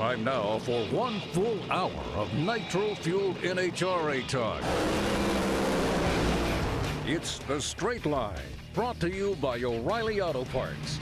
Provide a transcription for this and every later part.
Time now for 1 full hour of nitro-fueled NHRA talk. It's The Straight Line, brought to you by O'Reilly Auto Parts.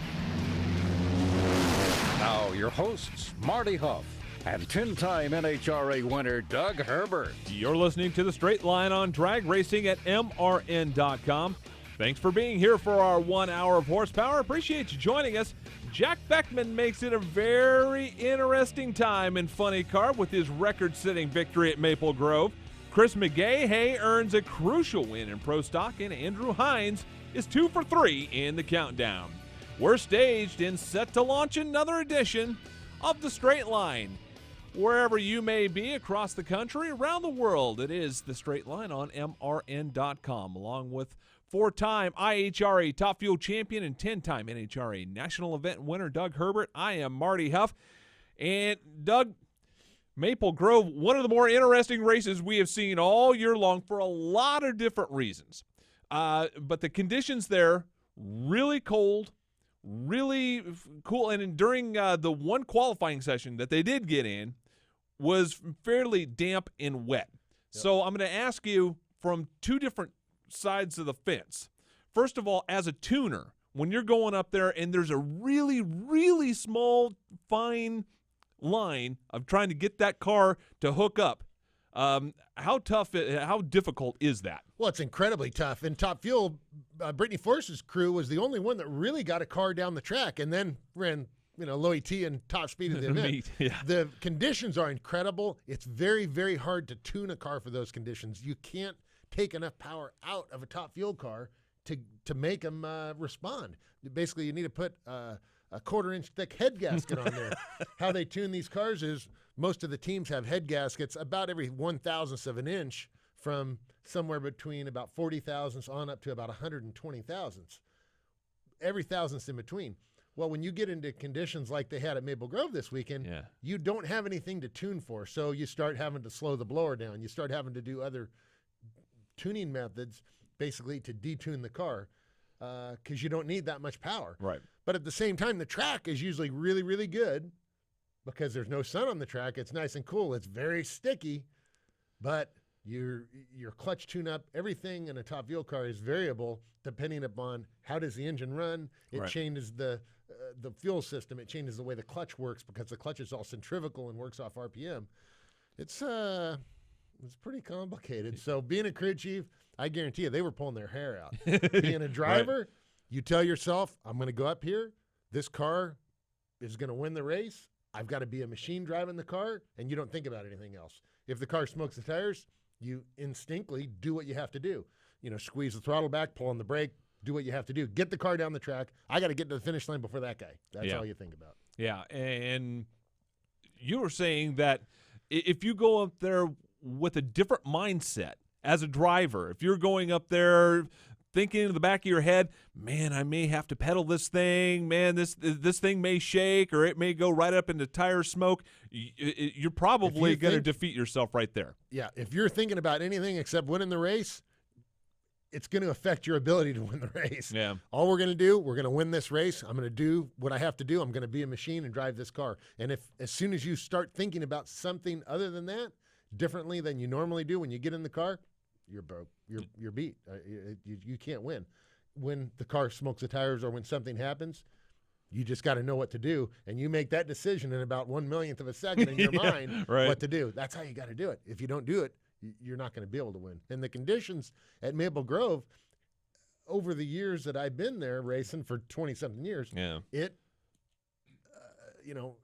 Now, your hosts, Marty Hough and 10-time NHRA winner Doug Herbert. You're listening to The Straight Line on drag racing at MRN.com. Thanks for being here for our 1 hour of horsepower. Appreciate you joining us. Jack Beckman makes it a very interesting time in Funny Car with his record-setting victory at Maple Grove. Chris McGaha earns a crucial win in Pro Stock, and Andrew Hines is 2 for 3 in the countdown. We're staged and set to launch another edition of The Straight Line. Wherever you may be across the country, around the world, it is The Straight Line on MRN.com, along with 4-time IHRA Top Fuel champion and 10-time NHRA National Event winner Doug Herbert. I am Marty Hough. And Doug, Maple Grove, one of the more interesting races we have seen all year long for a lot of different reasons. But the conditions there, really cold, really cool. And during the one qualifying session that they did get in was fairly damp and wet. Yep. So I'm going to ask you from two different sides of the fence. First of all, as a tuner, when you're going up there and there's a really, really small, fine line of trying to get that car to hook up, how difficult is that? Well, it's incredibly tough. In Top Fuel, Brittany Force's crew was the only one that really got a car down the track and then ran, low ET and top speed of the event. Yeah. The conditions are incredible. It's very, very hard to tune a car for those conditions. You can't take enough power out of a Top Fuel car to make them respond. Basically, you need to put a quarter-inch thick head gasket on there. How they tune these cars is most of the teams have head gaskets about every 1/1000th of an inch from somewhere between about 40 thousandths on up to about 120 thousandths. Every thousandth in between. Well, when you get into conditions like they had at Maple Grove this weekend, you don't have anything to tune for. So you start having to slow the blower down. You start having to do other tuning methods basically to detune the car because you don't need that much power. Right. But at the same time, the track is usually really, really good because there's no sun on the track. It's nice and cool. It's very sticky, but your clutch tune-up, everything in a Top Fuel car is variable depending upon how does the engine run. It changes the fuel system. It changes the way the clutch works because the clutch is all centrifugal and works off RPM. It's pretty complicated. So being a crew chief, I guarantee you they were pulling their hair out. Being a driver, you tell yourself, I'm going to go up here. This car is going to win the race. I've got to be a machine driving the car, and you don't think about anything else. If the car smokes the tires, you instinctively do what you have to do. Squeeze the throttle back, pull on the brake, do what you have to do. Get the car down the track. I got to get to the finish line before that guy. That's all you think about. Yeah, and you were saying that if you go up there with a different mindset as a driver, if you're going up there thinking in the back of your head, man, I may have to pedal this thing, man, this thing may shake or it may go right up into tire smoke, you're probably going to defeat yourself right there. Yeah, if you're thinking about anything except winning the race, it's going to affect your ability to win the race. Yeah. All we're going to do, we're going to win this race. I'm going to do what I have to do. I'm going to be a machine and drive this car. And if as soon as you start thinking about something other than that, differently than you normally do when you get in the car, you're broke. You're beat. You can't win. When the car smokes the tires or when something happens, you just got to know what to do, and you make that decision in about 1/1,000,000th of a second in your mind what to do. That's how you got to do it. If you don't do it, you're not going to be able to win. And the conditions at Maple Grove, over the years that I've been there racing for 20-something years,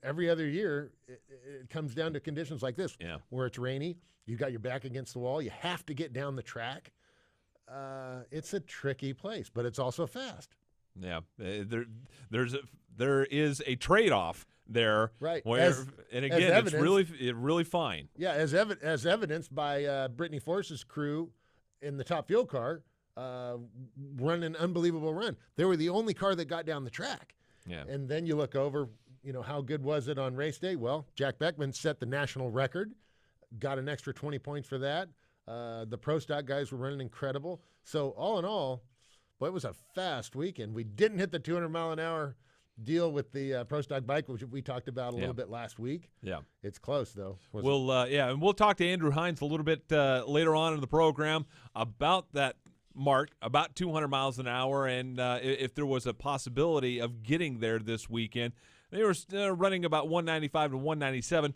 every other year it comes down to conditions like this where it's rainy, you got your back against the wall, you have to get down the track. It's a tricky place, but it's also fast. Yeah, there is a trade-off there, right? And again, it's really fine. Yeah, as evidenced by Brittany Force's crew in the Top Fuel car running an unbelievable run. They were the only car that got down the track. Yeah, and then you look over. How good was it on race day? Well, Jack Beckman set the national record, got an extra 20 points for that. The Pro Stock guys were running incredible. So all in all, boy, it was a fast weekend. We didn't hit the 200-mile-an-hour deal with the Pro Stock bike, which we talked about a little bit last week. Yeah. It's close, though. And we'll talk to Andrew Hines a little bit later on in the program about that mark, about 200 miles an hour, and if there was a possibility of getting there this weekend. They were running about 195 to 197.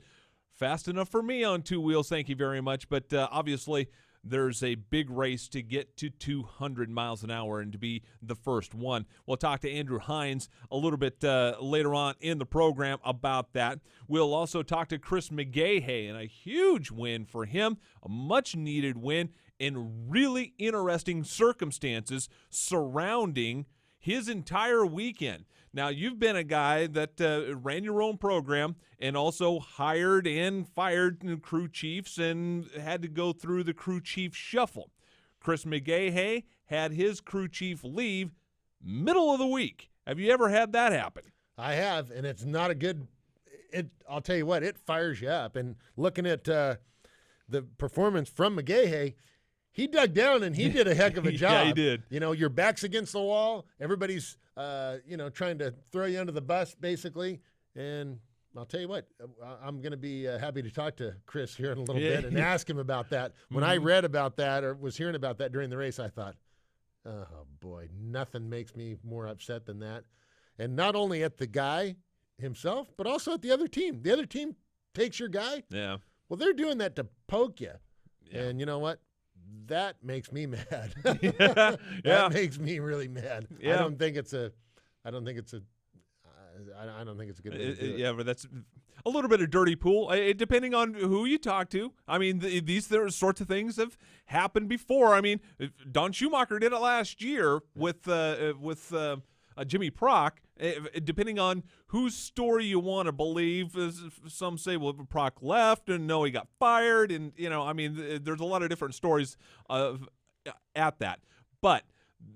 Fast enough for me on two wheels, thank you very much. But obviously, there's a big race to get to 200 miles an hour and to be the first one. We'll talk to Andrew Hines a little bit later on in the program about that. We'll also talk to Chris McGaha, and a huge win for him, a much-needed win in really interesting circumstances surrounding his entire weekend. Now, you've been a guy that ran your own program and also hired and fired crew chiefs and had to go through the crew chief shuffle. Chris McGaha had his crew chief leave middle of the week. Have you ever had that happen? I have, and it's not a good – I'll tell you what, it fires you up. And looking at the performance from McGaha, he dug down and he did a heck of a job. Yeah, he did. You know, your back's against the wall. Everybody's, trying to throw you under the bus, basically. And I'll tell you what, I'm going to be happy to talk to Chris here in a little bit and ask him about that. When I read about that or was hearing about that during the race, I thought, oh, boy, nothing makes me more upset than that. And not only at the guy himself, but also at the other team. The other team takes your guy. Yeah. Well, they're doing that to poke you. Yeah. And you know what? That makes me mad. Yeah. That makes me really mad. Yeah. I don't think it's a good way to do it. Yeah, but that's a little bit of dirty pool, depending on who you talk to. I mean, these sorts of things have happened before. I mean, Don Schumacher did it last year with Jimmy Prock. Depending on whose story you want to believe, some say, well, Prock left, and no, he got fired, and there's a lot of different stories at that. But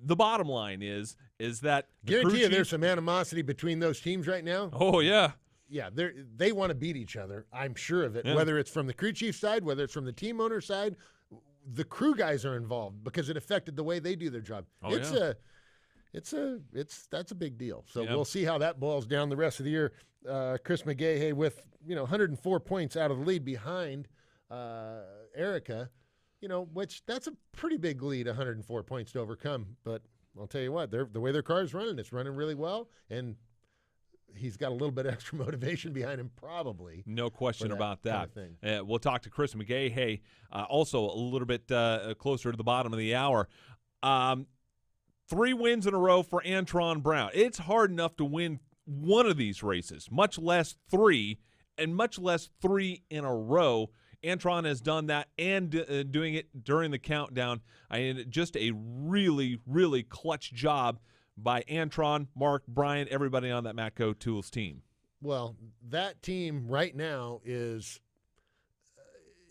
the bottom line is that guarantee you there's some animosity between those teams right now. Oh yeah. Yeah, they want to beat each other. I'm sure of it. Yeah. Whether it's from the crew chief side, whether it's from the team owner side, the crew guys are involved because it affected the way they do their job. That's a big deal. So we'll see how that boils down the rest of the year. Chris McGaha with 104 points out of the lead behind Erica, which that's a pretty big lead, 104 points to overcome. But I'll tell you what, the way their car is running, it's running really well, and he's got a little bit extra motivation behind him, probably. No question about that. Kind of thing. We'll talk to Chris McGaha also a little bit closer to the bottom of the hour. 3 wins in a row for Antron Brown. It's hard enough to win one of these races, much less 3, and much less 3 in a row. Antron has done that and doing it during the countdown. Just a really, really clutch job by Antron, Mark, Brian, everybody on that Matco Tools team. Well, that team right now is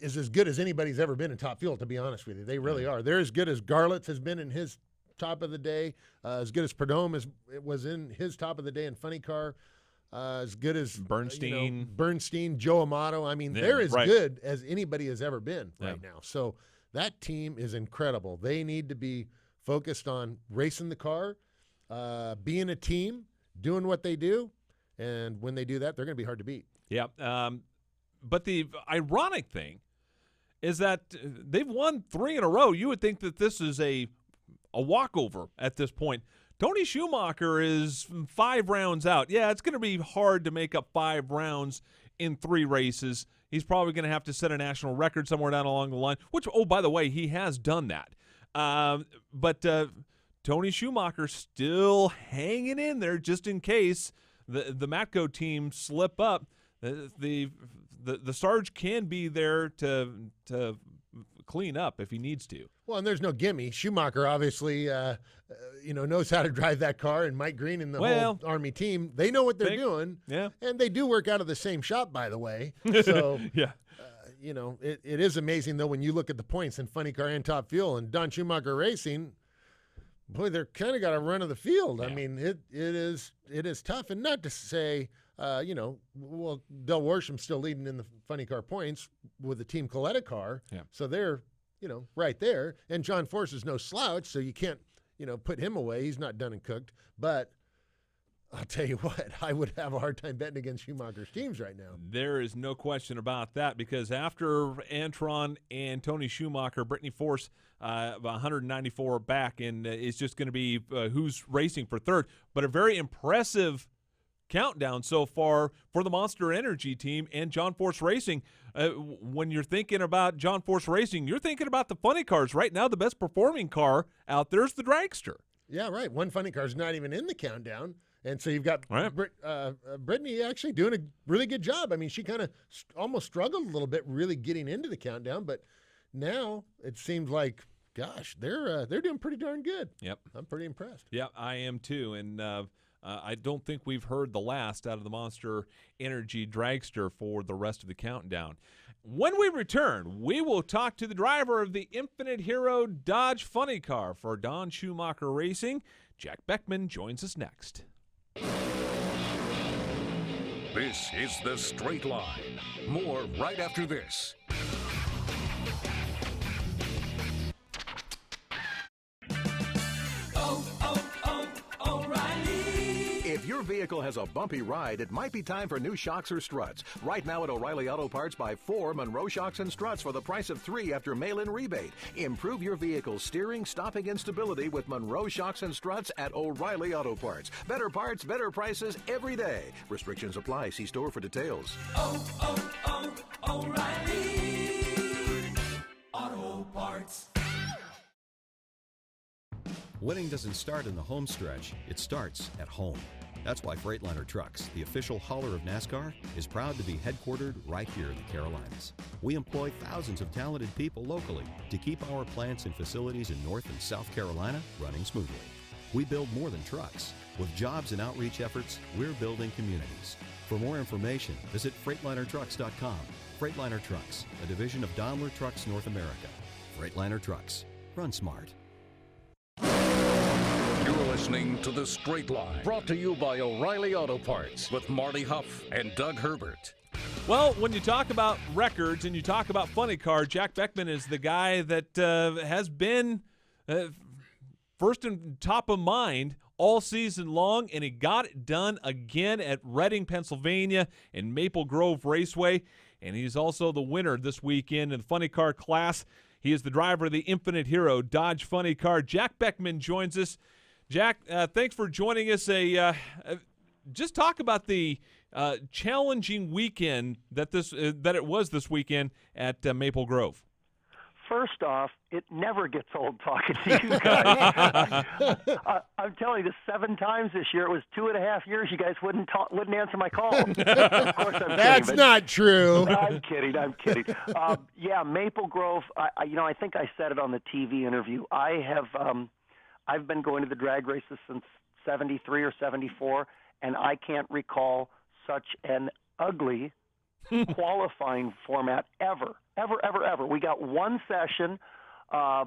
as good as anybody's ever been in Top Fuel, to be honest with you. They really are. They're as good as Garlitz has been in his top of the day, as good as Perdome was in his top of the day in Funny Car, as good as Bernstein, Joe Amato. I mean, they're as good as anybody has ever been right now. So that team is incredible. They need to be focused on racing the car, being a team, doing what they do, and when they do that, they're going to be hard to beat. Yeah, but the ironic thing is that they've won 3 in a row. You would think that this is a walkover at this point. Tony Schumacher is 5 rounds out. Yeah, it's going to be hard to make up 5 rounds in 3 races. He's probably going to have to set a national record somewhere down along the line, which, oh, by the way, he has done that. But Tony Schumacher still hanging in there just in case the Matco team slip up. The Sarge can be there to clean up if he needs to. Well, and there's no gimme. Schumacher obviously, knows how to drive that car, and Mike Green and the whole Army team, they know what they're doing. Yeah. And they do work out of the same shop, by the way. So, yeah. It is amazing, though, when you look at the points in Funny Car and Top Fuel and Don Schumacher Racing, boy, they're kind of got a run of the field. Yeah. I mean, it is tough. And not to say, Del Warsham's still leading in the Funny Car points with the Team Coletta car. Yeah. So they're, right there. And John Force is no slouch, so you can't, put him away. He's not done and cooked. But I'll tell you what, I would have a hard time betting against Schumacher's teams right now. There is no question about that, because after Antron and Tony Schumacher, Brittany Force 194 back, and it's just going to be who's racing for third. But a very impressive countdown so far for the Monster Energy team and John Force Racing. When you're thinking about John Force Racing, you're thinking about the funny cars. Right now, the best performing car out there is the Dragster. Yeah, right. One funny car's not even in the countdown. And so you've got right. Brittany actually doing a really good job. I mean, she kind of almost struggled a little bit really getting into the countdown, but now it seems like, gosh, they're doing pretty darn good. Yep. I'm pretty impressed. Yeah, I am too. And I don't think we've heard the last out of the Monster Energy Dragster for the rest of the countdown. When we return, we will talk to the driver of the Infinite Hero Dodge Funny Car for Don Schumacher Racing. Jack Beckman joins us next. This is The Straight Line. More right after this. If your vehicle has a bumpy ride, it might be time for new shocks or struts. Right now at O'Reilly Auto Parts, buy 4 Monroe shocks and struts for the price of 3 after mail-in rebate. Improve your vehicle's steering, stopping, and stability with Monroe shocks and struts at O'Reilly Auto Parts. Better parts, better prices every day. Restrictions apply. See store for details. O'Reilly Auto Parts. Winning doesn't start in the home stretch, it starts at home. That's why Freightliner Trucks, the official hauler of NASCAR, is proud to be headquartered right here in the Carolinas. We employ thousands of talented people locally to keep our plants and facilities in North and South Carolina running smoothly. We build more than trucks. With jobs and outreach efforts, we're building communities. For more information, visit FreightlinerTrucks.com. Freightliner Trucks, a division of Daimler Trucks North America. Freightliner Trucks. Run smart. You're listening to The Straight Line, brought to you by O'Reilly Auto Parts with Marty Hough and Doug Herbert. Well, when you talk about records and you talk about funny car, Jack Beckman is the guy that has been first and top of mind all season long, and he got it done again at Reading, Pennsylvania, and Maple Grove Raceway, and he's also the winner this weekend in the funny car class. He is the driver of the Infinite Hero Dodge Funny Car. Jack Beckman joins us. Jack, thanks for joining us. Just talk about the challenging weekend that it was this weekend at Maple Grove. First off, it never gets old talking to you guys. I'm telling you, 7 times this year. It was 2.5 years. You guys wouldn't answer my call. Of course, I'm That's kidding, not true. I'm kidding. Yeah, Maple Grove. I think I said it on the TV interview. I've been going to the drag races since '73 or '74, and I can't recall such an ugly qualifying format ever. We got one session. 3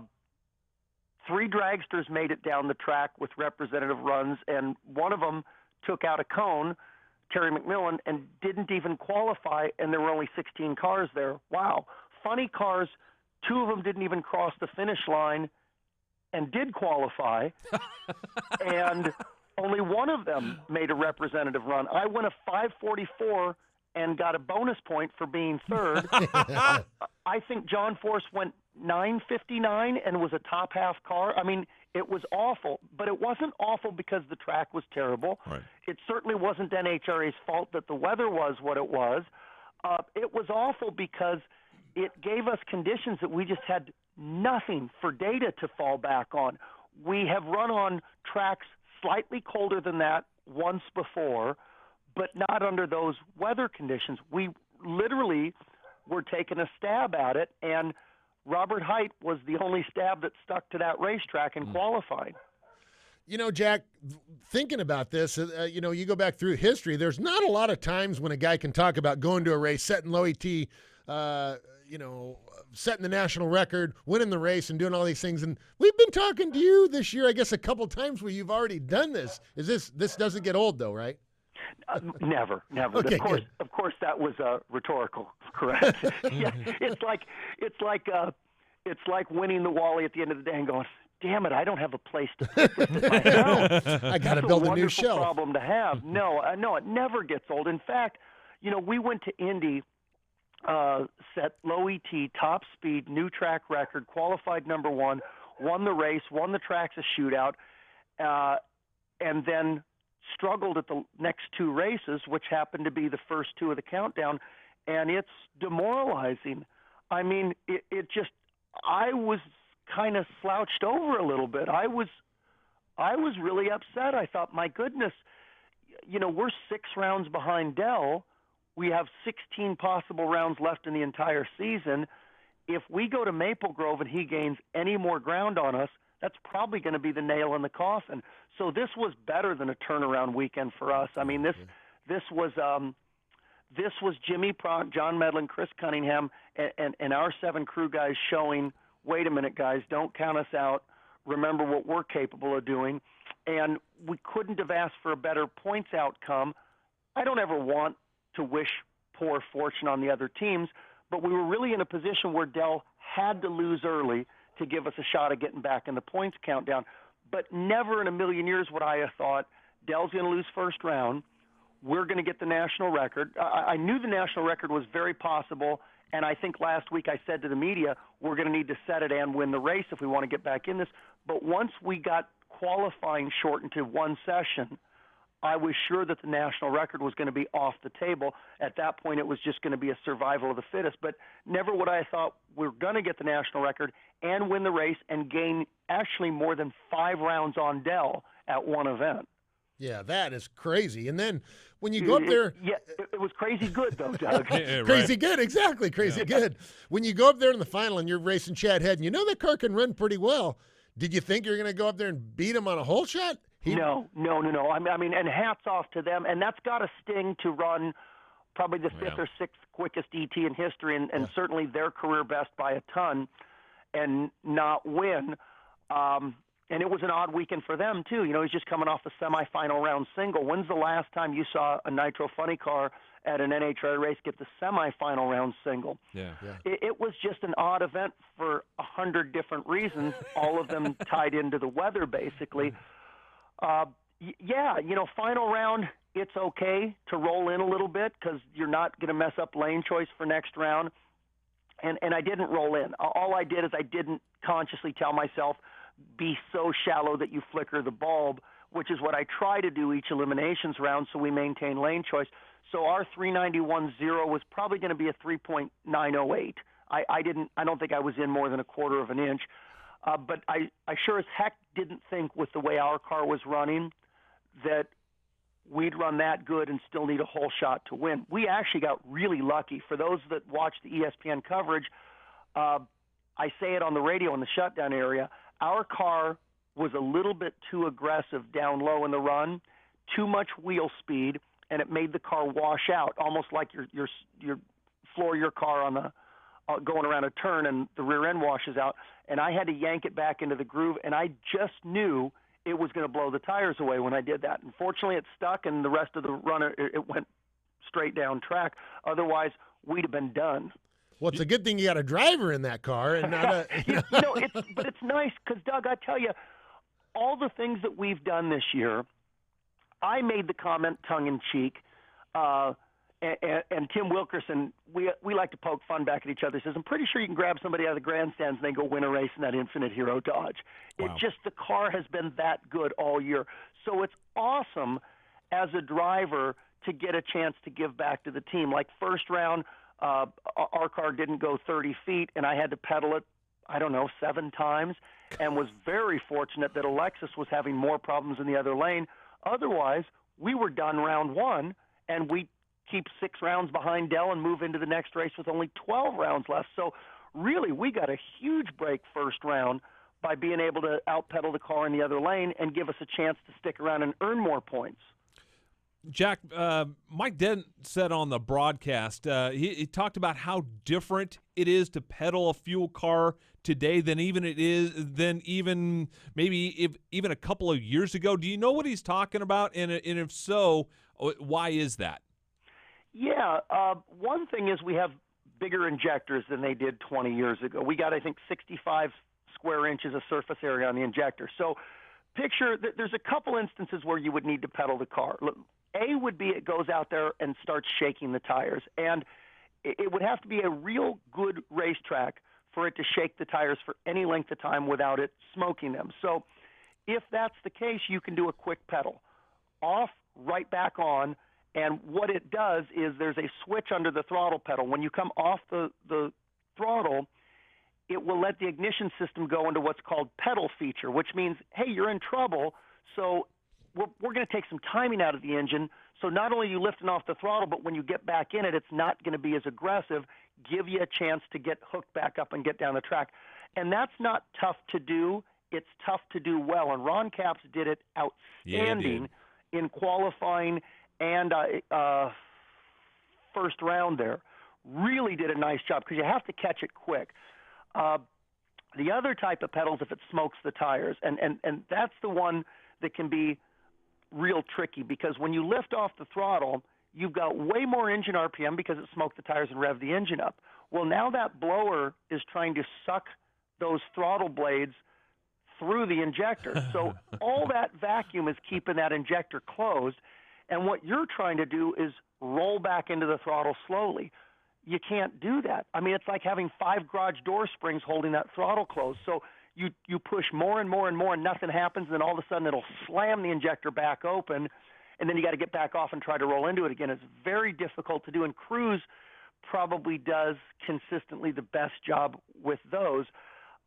dragsters made it down the track with representative runs, and one of them took out a cone, Terry McMillan, and didn't even qualify, and there were only 16 cars there. Wow. Funny cars, 2 of them didn't even cross the finish line and did qualify, and only one of them made a representative run. I went a 5:44 and got a bonus point for being third. I think John Force went 9:59 and was a top half car. I mean, it was awful, but it wasn't awful because the track was terrible. Right. It certainly wasn't NHRA's fault that the weather was what it was. It was awful because it gave us conditions that we just had nothing for data to fall back on. We have run on tracks slightly colder than that once before, but not under those weather conditions. We literally were taking a stab at it, and Robert Height was the only stab that stuck to that racetrack and qualified. You know, Jack, thinking about this, you go back through history, there's not a lot of times when a guy can talk about going to a race, setting low ET, setting the national record, winning the race, and doing all these things. And we've been talking to you this year, I guess, a couple times where you've already done this. This doesn't get old, though, right? Never. Okay, of course, that was rhetorical. Correct. Yeah, it's like winning the Wally at the end of the day and going, damn it, I don't have a place to put this in my house. I got to It's build a new wonderful shelf. problem to have. No, it never gets old. In fact, we went to Indy, set low ET, top speed, new track record, qualified number 1, won the race, won the Traxxas shootout, and then struggled at the next 2 races, which happened to be the first 2 of the countdown, and it's demoralizing. I mean, it just, I was kind of slouched over a little bit. I was really upset. I thought, my goodness, we're 6 rounds behind Dell. We have 16 possible rounds left in the entire season. If we go to Maple Grove and he gains any more ground on us, that's probably going to be the nail in the coffin. So this was better than a turnaround weekend for us. I mean, this was Jimmy Pronk, John Medlin, Chris Cunningham, and our 7 crew guys showing, wait a minute, guys, don't count us out. Remember what we're capable of doing. And we couldn't have asked for a better points outcome. I don't ever want to wish poor fortune on the other teams, but we were really in a position where Dell had to lose early to give us a shot at getting back in the points countdown. But never in a million years would I have thought Dell's going to lose first round. We're going to get the national record. I knew the national record was very possible, and I think last week I said to the media, we're going to need to set it and win the race if we want to get back in this. But once we got qualifying shortened to 1 session, I was sure that the national record was going to be off the table. At that point, it was just going to be a survival of the fittest. But never would I have thought we were going to get the national record and win the race and gain actually more than 5 rounds on Dell at one event. Yeah, that is crazy. And then when you go up there... It was crazy good, though, Doug. Crazy good, exactly, crazy good. When you go up there in the final and you're racing Chad Head, and you know that car can run pretty well, did you think you're going to go up there and beat him on a hole shot? No. I mean, and hats off to them. And that's got a sting to run probably the 5th or 6th quickest ET in history, and certainly their career best by a ton, and not win. And it was an odd weekend for them, too. He's just coming off a semifinal round single. When's the last time you saw a Nitro Funny car at an NHRA race get the semifinal round single? Yeah. It was just an odd event for 100 different reasons, all of them tied into the weather, basically. Final round, it's okay to roll in a little bit because you're not going to mess up lane choice for next round. And I didn't roll in. All I did is I didn't consciously tell myself, be so shallow that you flicker the bulb, which is what I try to do each eliminations round so we maintain lane choice. So our 391.0 was probably going to be a 3.908. I don't think I was in more than a quarter of an inch. But I sure as heck didn't think with the way our car was running that we'd run that good and still need a whole shot to win. We actually got really lucky. For those that watch the ESPN coverage, I say it on the radio in the shutdown area, our car was a little bit too aggressive down low in the run, too much wheel speed, and it made the car wash out, almost like your floor of your car on the going around a turn and the rear end washes out. And I had to yank it back into the groove, and I just knew it was going to blow the tires away when I did that. Unfortunately, it stuck, and the rest of the run, it went straight down track. Otherwise, we'd have been done. Well, it's a good thing you got a driver in that car and not a... But it's nice because, Doug, I tell you, all the things that we've done this year, I made the comment tongue-in-cheek, and Tim Wilkerson, we like to poke fun back at each other. He says, I'm pretty sure you can grab somebody out of the grandstands and then go win a race in that Infinite Hero Dodge. Wow. The car has been that good all year. So it's awesome as a driver to get a chance to give back to the team. Like first round, our car didn't go 30 feet, and I had to pedal it, 7 times, and was very fortunate that Alexis was having more problems in the other lane. Otherwise, we were done round 1, and we keep 6 rounds behind Dell and move into the next race with only 12 rounds left. So really, we got a huge break first round by being able to out-pedal the car in the other lane and give us a chance to stick around and earn more points. Jack, Mike Dent said on the broadcast, he talked about how different it is to pedal a fuel car today than even maybe even a couple of years ago. Do you know what he's talking about? And if so, why is that? Yeah, one thing is we have bigger injectors than they did 20 years ago. We got, I think, 65 square inches of surface area on the injector. So picture that there's a couple instances where you would need to pedal the car. Look, A would be it goes out there and starts shaking the tires. And it would have to be a real good racetrack for it to shake the tires for any length of time without it smoking them. So if that's the case, you can do a quick pedal. Off, right back on, and what it does is there's a switch under the throttle pedal. When you come off the throttle, it will let the ignition system go into what's called pedal feature, which means, hey, you're in trouble, so we're going to take some timing out of the engine. So not only are you lifting off the throttle, but when you get back in it, it's not going to be as aggressive, give you a chance to get hooked back up and get down the track. And that's not tough to do. It's tough to do well. And Ron Capps did it outstanding in qualifying and first round there. Really did a nice job because you have to catch it quick. The other type of pedals, if it smokes the tires, and that's the one that can be real tricky because when you lift off the throttle, you've got way more engine RPM because it smoked the tires and revved the engine up. Well, now that blower is trying to suck those throttle blades through the injector. So all that vacuum is keeping that injector closed, and what you're trying to do is roll back into the throttle slowly. You can't do that. I mean, it's like having 5 garage door springs holding that throttle closed. So you push more and more and more and nothing happens, and then all of a sudden it'll slam the injector back open, and then you got to get back off and try to roll into it again. It's very difficult to do, and Cruz probably does consistently the best job with those.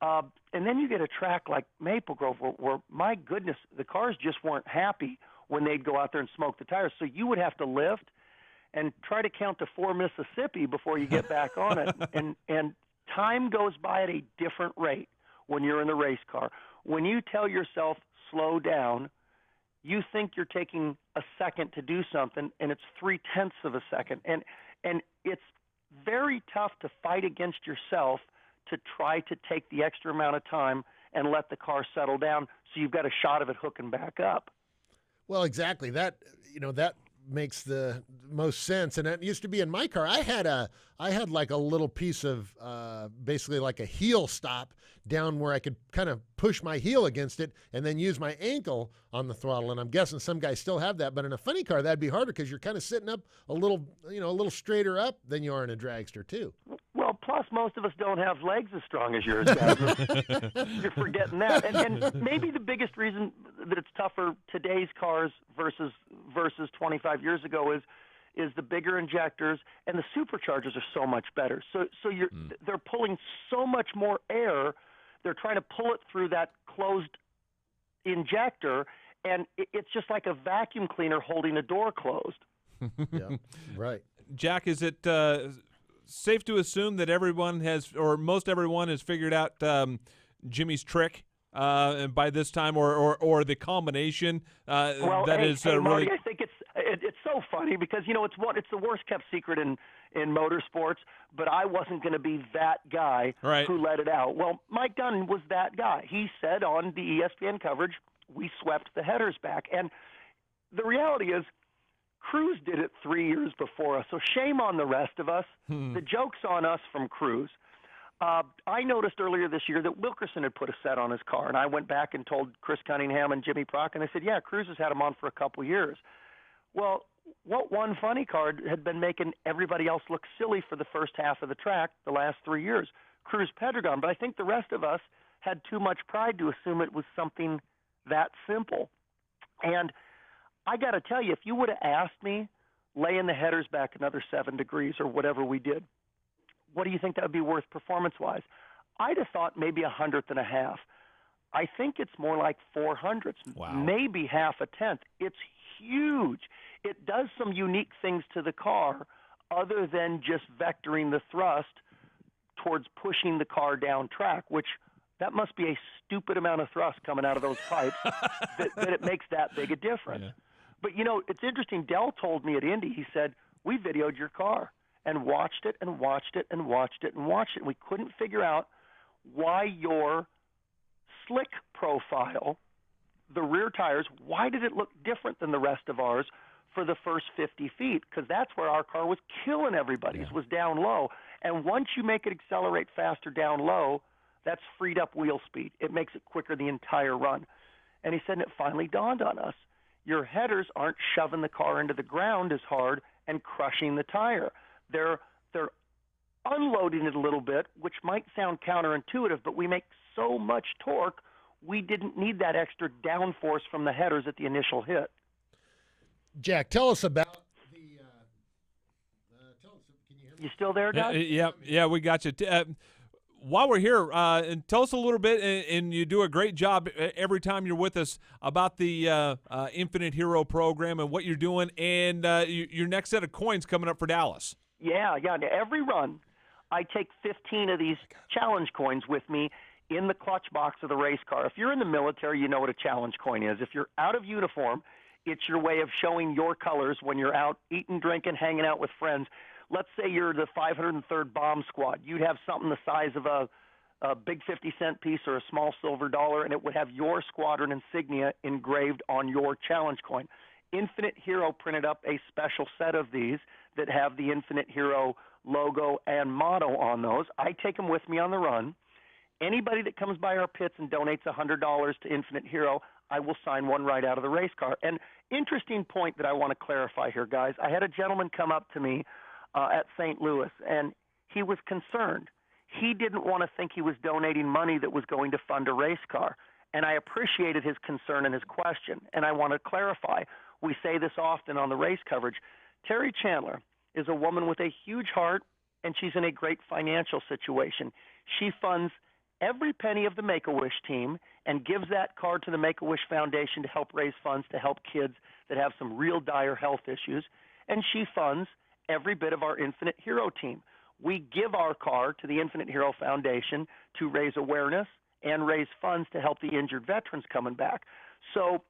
And then you get a track like Maple Grove where, my goodness, the cars just weren't happy when they'd go out there and smoke the tires. So you would have to lift and try to count to 4 Mississippi before you get back on it. And time goes by at a different rate when you're in the race car. When you tell yourself, slow down, you think you're taking a second to do something, and it's 0.3 of a second. And it's very tough to fight against yourself to try to take the extra amount of time and let the car settle down so you've got a shot of it hooking back up. Well, exactly. That makes the most sense. And it used to be in my car. I had like a little piece of basically like a heel stop down where I could kind of push my heel against it and then use my ankle on the throttle. And I'm guessing some guys still have that, but in a funny car that'd be harder because you're kind of sitting up a little straighter up than you are in a dragster too. Well, plus most of us don't have legs as strong as yours guys. You're forgetting that. And maybe the biggest reason that it's tougher today's cars versus 25 years ago is the bigger injectors, and the superchargers are so much better. So they're pulling so much more air. They're trying to pull it through that closed injector, and it's just like a vacuum cleaner holding a door closed. Yeah, right. Jack, is it safe to assume that everyone has, or most everyone has figured out Jimmy's trick by this time, or the combination Marty, really? I think it's so funny because it's the worst kept secret in motorsports. But I wasn't going to be that guy who let it out. Well, Mike Dunn was that guy. He said on the ESPN coverage, we swept the headers back, and the reality is, Cruz did it 3 years before us. So shame on the rest of us. The joke's on us from Cruz. I noticed earlier this year that Wilkerson had put a set on his car, and I went back and told Chris Cunningham and Jimmy Prock, and they said, yeah, Cruz has had him on for a couple years. Well, what one funny card had been making everybody else look silly for the first half of the track the last 3 years? Cruz Pedregon. But I think the rest of us had too much pride to assume it was something that simple. And I got to tell you, if you would have asked me, laying the headers back another 7 degrees or whatever we did, what do you think that would be worth performance-wise? I'd have thought maybe 1/100 and a half. I think it's more like 400ths, maybe half a tenth. It's huge. It does some unique things to the car other than just vectoring the thrust towards pushing the car down track, which that must be a stupid amount of thrust coming out of those pipes that it makes that big a difference. Yeah. But, it's interesting. Dell told me at Indy, he said, we videoed your car and watched it and watched it and watched it and watched it. And we couldn't figure out why your slick profile, the rear tires, why did it look different than the rest of ours for the first 50 feet? Because that's where our car was killing everybody's, was down low. And once you make it accelerate faster down low, That's freed up wheel speed. It makes it quicker the entire run. And he said, and it finally dawned on us. Your headers aren't shoving the car into the ground as hard and crushing the tire. They're unloading it a little bit, which might sound counterintuitive, but we make so much torque, we didn't need that extra downforce from the headers at the initial hit. Jack, tell us about the. Can you hear me? You still there, Doug? Yeah, we got you. While we're here, and tell us a little bit, and you do a great job every time you're with us, about the Infinite Hero program and what you're doing, and your next set of coins coming up for Dallas. Yeah. Every run, I take 15 of these challenge coins with me in the clutch box of the race car. If you're in the military, you know what a challenge coin is. If you're out of uniform, it's your way of showing your colors when you're out eating, drinking, hanging out with friends. Let's say you're the 503rd Bomb Squad. You'd have something the size of a big 50-cent piece or a small silver dollar, and it would have your squadron insignia engraved on your challenge coin. Infinite Hero printed up a special set of these that have the Infinite Hero logo and motto on those. I take them with me on the run. Anybody that comes by our pits and donates $100 to Infinite Hero, I will sign one right out of the race car. And interesting point that I want to clarify here, guys. I had a gentleman come up to me at St. Louis, and he was concerned. He didn't want to think he was donating money that was going to fund a race car. And I appreciated his concern and his question. And I want to clarify. We say this often on the race coverage. Terry Chandler is a woman with a huge heart, and she's in a great financial situation. She funds every penny of the Make-A-Wish team and gives that card to the Make-A-Wish Foundation to help raise funds to help kids that have some real dire health issues. And she funds every bit of our Infinite Hero team. We give our car to the Infinite Hero Foundation to raise awareness and raise funds to help the injured veterans coming back. So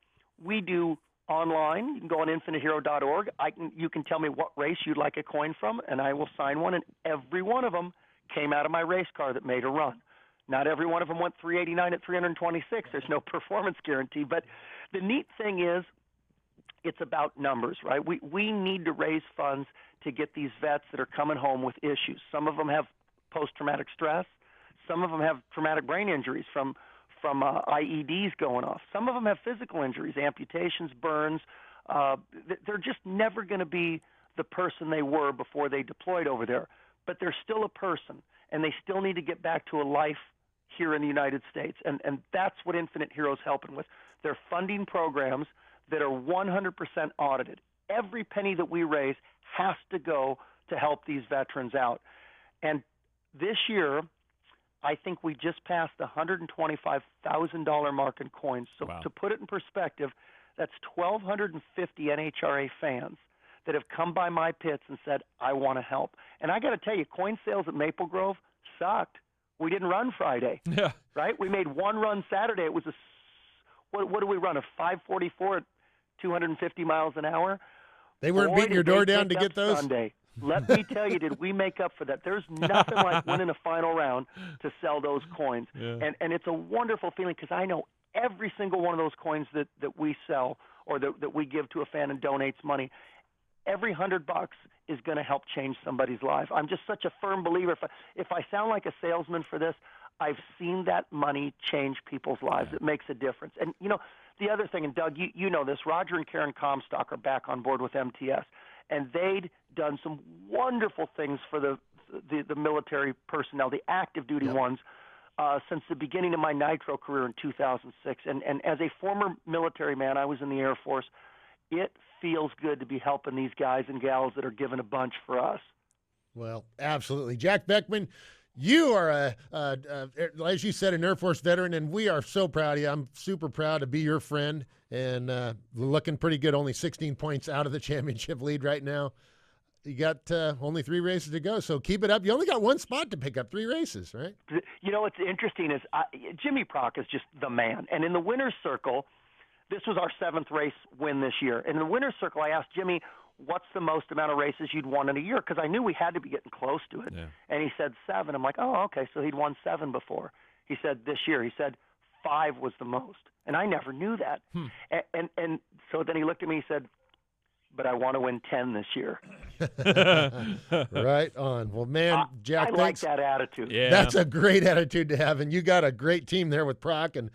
we do online. You can go on infinitehero.org. You can tell me what race you'd like a coin from, and I will sign one. And every one of them came out of my race car that made a run. Not every one of them went 389 at 326. There's no performance guarantee. But the neat thing is, it's about numbers, right? We need to raise funds to get these vets that are coming home with issues. Some of them have post-traumatic stress. Some of them have traumatic brain injuries from IEDs going off. Some of them have physical injuries, amputations, burns. They're just never going to be the person they were before they deployed over there. But they're still a person, and they still need to get back to a life here in the United States. And that's what Infinite Hero is helping with. They're funding programs that are 100% audited. Every penny that we raise has to go to help these veterans out. And this year, I think we just passed the $125,000 mark in coins. So wow. To put it in perspective, that's 1,250 NHRA fans that have come by my pits and said, I want to help. And I got to tell you, coin sales at Maple Grove sucked. We didn't run Friday, yeah. Right? We made one run Saturday. It was what do we run, a 544 at 250 miles an hour? They weren't beating your door down to get those? Sunday. Let me tell you, did we make up for that? There's nothing like winning a final round to sell those coins. Yeah. And it's a wonderful feeling because I know every single one of those coins that we sell or that we give to a fan and donates money, every $100 is going to help change somebody's life. I'm just such a firm believer. If I sound like a salesman for this, I've seen that money change people's lives. Yeah. It makes a difference. And, the other thing, and Doug, you know this, Roger and Karen Comstock are back on board with MTS, and they'd done some wonderful things for the military personnel, the active duty yep. ones, since the beginning of my nitro career in 2006. And as a former military man, I was in the Air Force. It feels good to be helping these guys and gals that are giving a bunch for us. Well, absolutely. Jack Beckman, you are, as you said, an Air Force veteran, and we are so proud of you. I'm super proud to be your friend, and looking pretty good, only 16 points out of the championship lead right now. You got only 3 races to go, so keep it up. You only got 1 spot to pick up, 3 races, right? What's interesting is Jimmy Prock is just the man. And in the winner's circle, this was our 7th race win this year. And in the winner's circle, I asked Jimmy, what's the most amount of races you'd won in a year? Because I knew we had to be getting close to it. Yeah. And he said 7. I'm like, oh, okay, so he'd won 7 before. He said this year, he said 5 was the most. And I never knew that. And so then he looked at me, he said, but I want to win 10 this year. Right on. Well, man, Jack, I like thanks. that attitude. Yeah. That's a great attitude to have, and you got a great team there with Proc and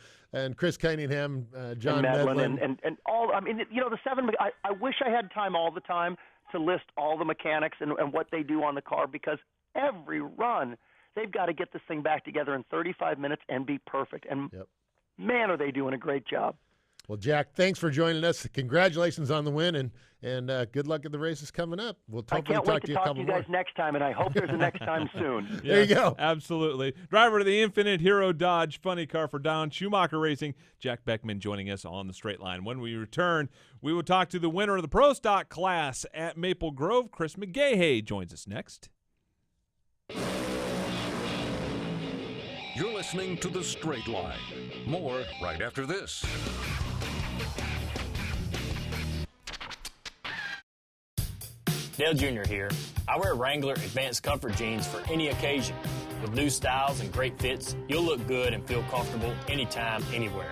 Chris Cunningham, John Medlin. And all. I mean, the 7. I wish I had time all the time to list all the mechanics and what they do on the car, because every run they've got to get this thing back together in 35 minutes and be perfect. And man, are they doing a great job. Well, Jack, thanks for joining us. Congratulations on the win, and good luck at the races coming up. We'll I hopefully can't wait talk to to you a talk to couple you guys more. next time, and I hope there's a next time soon. There you go. Absolutely. Driver of the Infinite Hero Dodge Funny Car for Don Schumacher Racing, Jack Beckman, joining us on the straight line. When we return, we will talk to the winner of the Pro Stock class at Maple Grove. Chris McGaha joins us next. You're listening to The Straight Line. More right after this. Dale Jr. here. I wear Wrangler Advanced Comfort jeans for any occasion. With new styles and great fits, you'll look good and feel comfortable anytime, anywhere.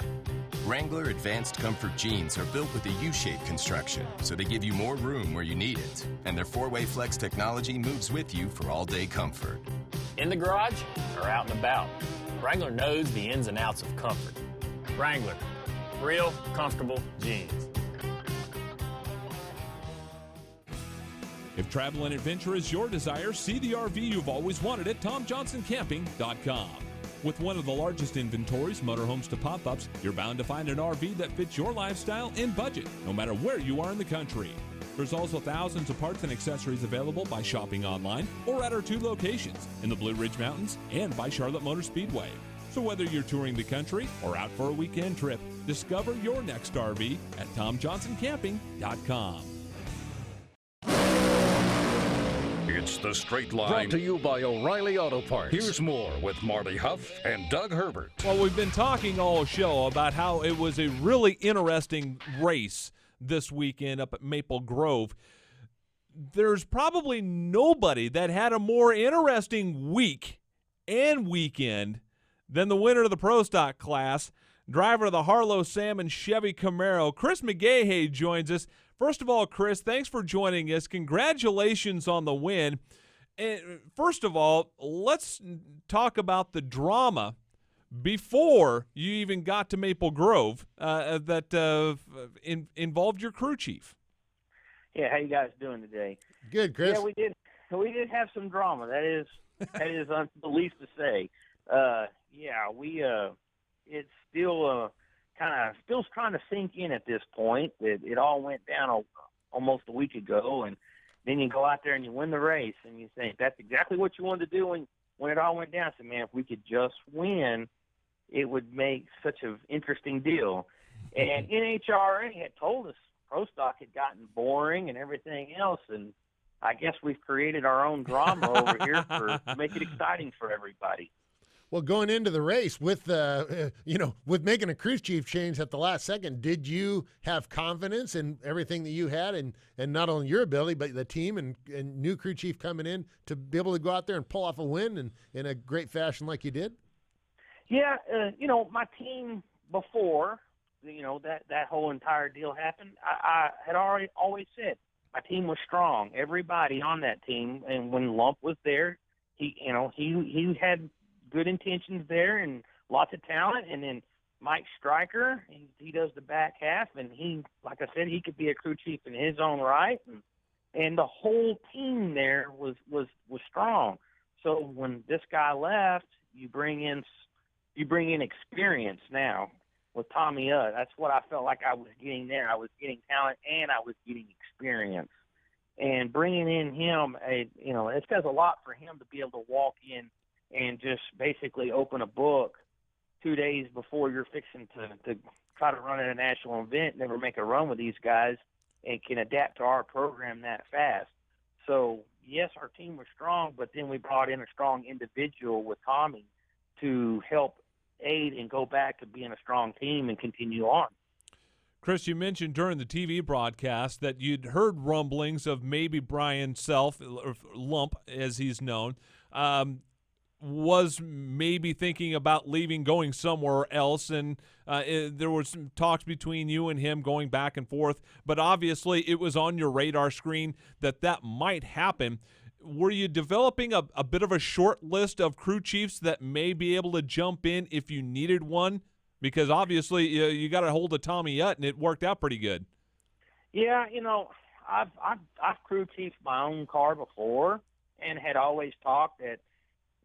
Wrangler Advanced Comfort jeans are built with a U-shaped construction, so they give you more room where you need it. And their 4-way flex technology moves with you for all-day comfort. In the garage or out and about, Wrangler knows the ins and outs of comfort. Wrangler, real comfortable jeans. If travel and adventure is your desire, see the RV you've always wanted at TomJohnsonCamping.com. With one of the largest inventories, motorhomes to pop-ups, you're bound to find an RV that fits your lifestyle and budget, no matter where you are in the country. There's also thousands of parts and accessories available by shopping online or at our 2 locations, in the Blue Ridge Mountains and by Charlotte Motor Speedway. So whether you're touring the country or out for a weekend trip, discover your next RV at TomJohnsonCamping.com. It's The Straight Line, brought to you by O'Reilly Auto Parts. Here's more with Marty Hough and Doug Herbert. Well, we've been talking all show about how it was a really interesting race this weekend up at Maple Grove. There's probably nobody that had a more interesting week and weekend than the winner of the Pro Stock class, driver of the Harlow Salmon Chevy Camaro. Chris McGaha joins us. First of all, Chris, thanks for joining us. Congratulations on the win. And first of all, let's talk about the drama before you even got to Maple Grove that involved your crew chief. Yeah, how you guys doing today? Good, Chris. Yeah, we did have some drama. That is the least to say. It's still still trying to sink in at this point. It all went down almost a week ago, and then you go out there and you win the race, and you think that's exactly what you wanted to do when it all went down. So, man, if we could just win, it would make such an interesting deal. And NHRA had told us Pro Stock had gotten boring and everything else, and I guess we've created our own drama over here to make it exciting for everybody. Well, going into the race with with making a crew chief change at the last second, did you have confidence in everything that you had, and not only your ability, but the team and new crew chief coming in to be able to go out there and pull off a win and in a great fashion like you did? Yeah, my team before, that whole entire deal happened, I had always said my team was strong. Everybody on that team, and when Lump was there, he had good intentions there and lots of talent. And then Mike Stryker, he does the back half, and he, like I said, he could be a crew chief in his own right. And the whole team there was strong. So when this guy left, you bring in experience now with Tommy Udd. That's what I felt like I was getting there. I was getting talent and I was getting experience. And bringing in him, it says a lot for him to be able to walk in and just basically open a book 2 days before you're fixing to try to run at a national event, never make a run with these guys, and can adapt to our program that fast. So, yes, our team was strong, but then we brought in a strong individual with Tommy to help aid and go back to being a strong team and continue on. Chris, you mentioned during the TV broadcast that you'd heard rumblings of maybe Brian Self, or Lump as he's known. was maybe thinking about leaving, going somewhere else, and there were some talks between you and him going back and forth, but obviously it was on your radar screen that might happen. Were you developing a bit of a short list of crew chiefs that may be able to jump in if you needed one? Because obviously you got a hold of Tommy Utt, and it worked out pretty good. Yeah, I've crew chiefed my own car before, and had always talked that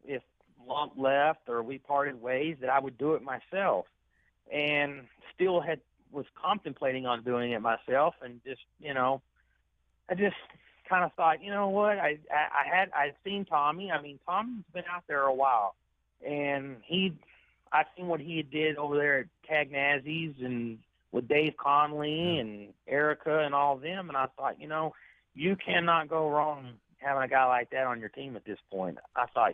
if Lump left or we parted ways, that I would do it myself, and still was contemplating on doing it myself, and just I just kind of thought, you know what, I'd seen Tommy. I mean, Tommy's been out there a while, and I've seen what he did over there at Cagnazzi's and with Dave Conley and Erica and all of them, and I thought, you cannot go wrong having a guy like that on your team at this point. I thought,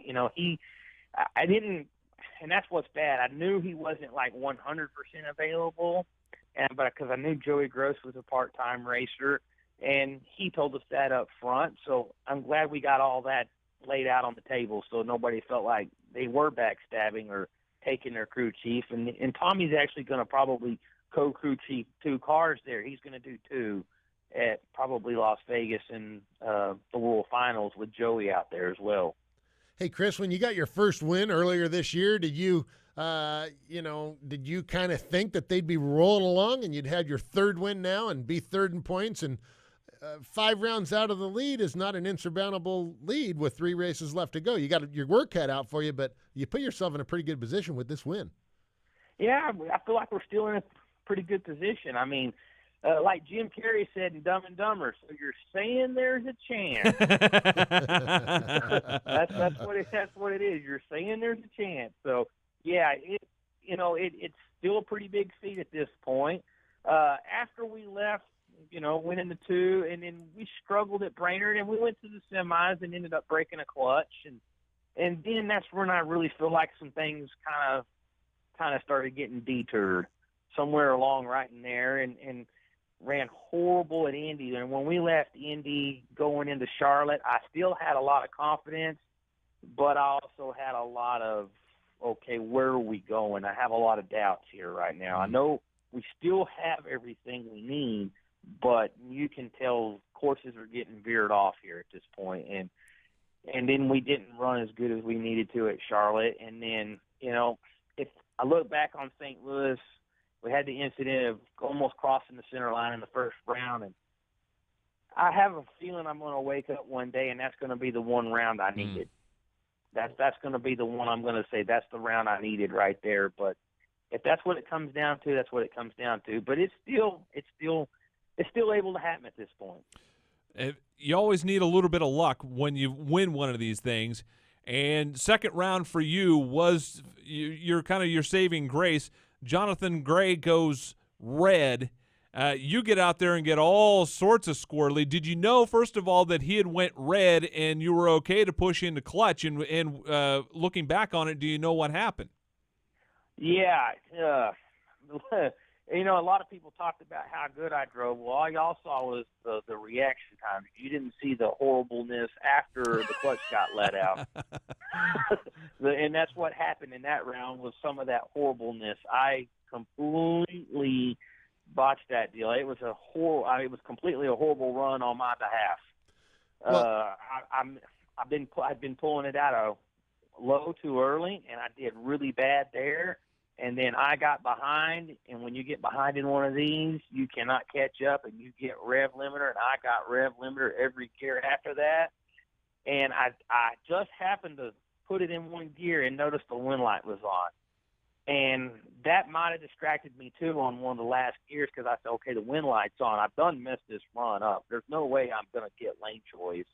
I didn't, and that's what's bad. I knew he wasn't like 100% available, but because I knew Joey Gross was a part-time racer, and he told us that up front. So I'm glad we got all that laid out on the table, so nobody felt like they were backstabbing or taking their crew chief. And Tommy's actually going to probably co-crew chief 2 cars there. He's going to do 2 at probably Las Vegas and the World Finals with Joey out there as well. Hey, Chris, when you got your first win earlier this year, did you kind of think that they'd be rolling along and you'd have your 3rd win now and be 3rd in points, and 5 rounds out of the lead is not an insurmountable lead with 3 races left to go. You got your work cut out for you, but you put yourself in a pretty good position with this win. Yeah, I feel like we're still in a pretty good position. I mean, like Jim Carrey said in Dumb and Dumber, so you're saying there's a chance. that's what it is. You're saying there's a chance. So yeah, it's still a pretty big feat at this point. After we left, went into 2, and then we struggled at Brainerd, and we went to the semis and ended up breaking a clutch, and then that's when I really feel like some things kind of started getting deterred somewhere along right in there, and ran horrible at Indy. And when we left Indy going into Charlotte, I still had a lot of confidence, but I also had a lot of, okay, where are we going? I have a lot of doubts here right now. I know we still have everything we need, but you can tell courses are getting veered off here at this point. And then we didn't run as good as we needed to at Charlotte. And then, if I look back on St. Louis, we had the incident of almost crossing the center line in the first round. And I have a feeling I'm going to wake up one day, and that's going to be the one round I needed. That's going to be the one I'm going to say that's the round I needed right there. But if that's what it comes down to, that's what it comes down to. But it's still able to happen at this point. You always need a little bit of luck when you win one of these things. And second round for you was your saving grace. Jonathan Gray goes red. You get out there and get all sorts of squirrely. Did you know, first of all, that he had went red and you were okay to push into clutch? And looking back on it, do you know what happened? Yeah. A lot of people talked about how good I drove. Well, all y'all saw was the reaction time. You didn't see the horribleness after the clutch got let out. And that's what happened in that round, was some of that horribleness. I completely botched that deal. It was it was completely a horrible run on my behalf. Well, I've been pulling it out of low too early, and I did really bad there. And then I got behind, and when you get behind in one of these, you cannot catch up, and you get rev limiter, and I got rev limiter every gear after that. And I just happened to put it in one gear and noticed the wind light was on. And that might have distracted me, too, on one of the last gears, because I said, okay, the wind light's on. I've done messed this run up. There's no way I'm going to get lane choice.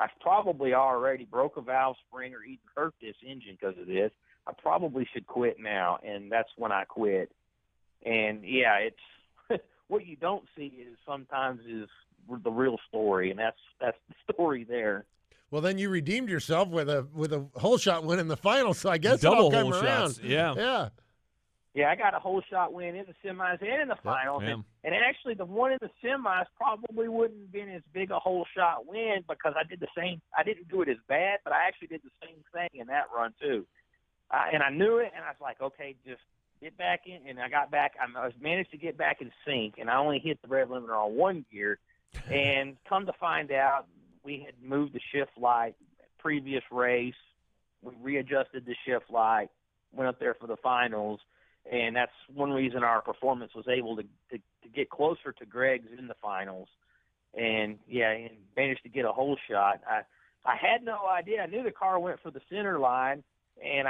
I've probably already broke a valve spring or even hurt this engine because of this. I probably should quit now, and that's when I quit. And, yeah, it's what you don't see is sometimes is the real story, and that's the story there. Well, then you redeemed yourself with a whole shot win in the final, so I guess double it all came whole around. Shots. Yeah. Yeah, I got a whole shot win in the semis and in the finals. Yeah. And actually, the one in the semis probably wouldn't have been as big a whole shot win because I did the same. I didn't do it as bad, but I actually did the same thing in that run too. And I knew it, and I was like, okay, just get back in. And I got back. I managed to get back in sync, and I only hit the rev limiter on one gear. And come to find out, we had moved the shift light previous race. We readjusted the shift light, went up there for the finals. And that's one reason our performance was able to get closer to Greg's in the finals. And, and managed to get a whole shot. I had no idea. I knew the car went for the center line, and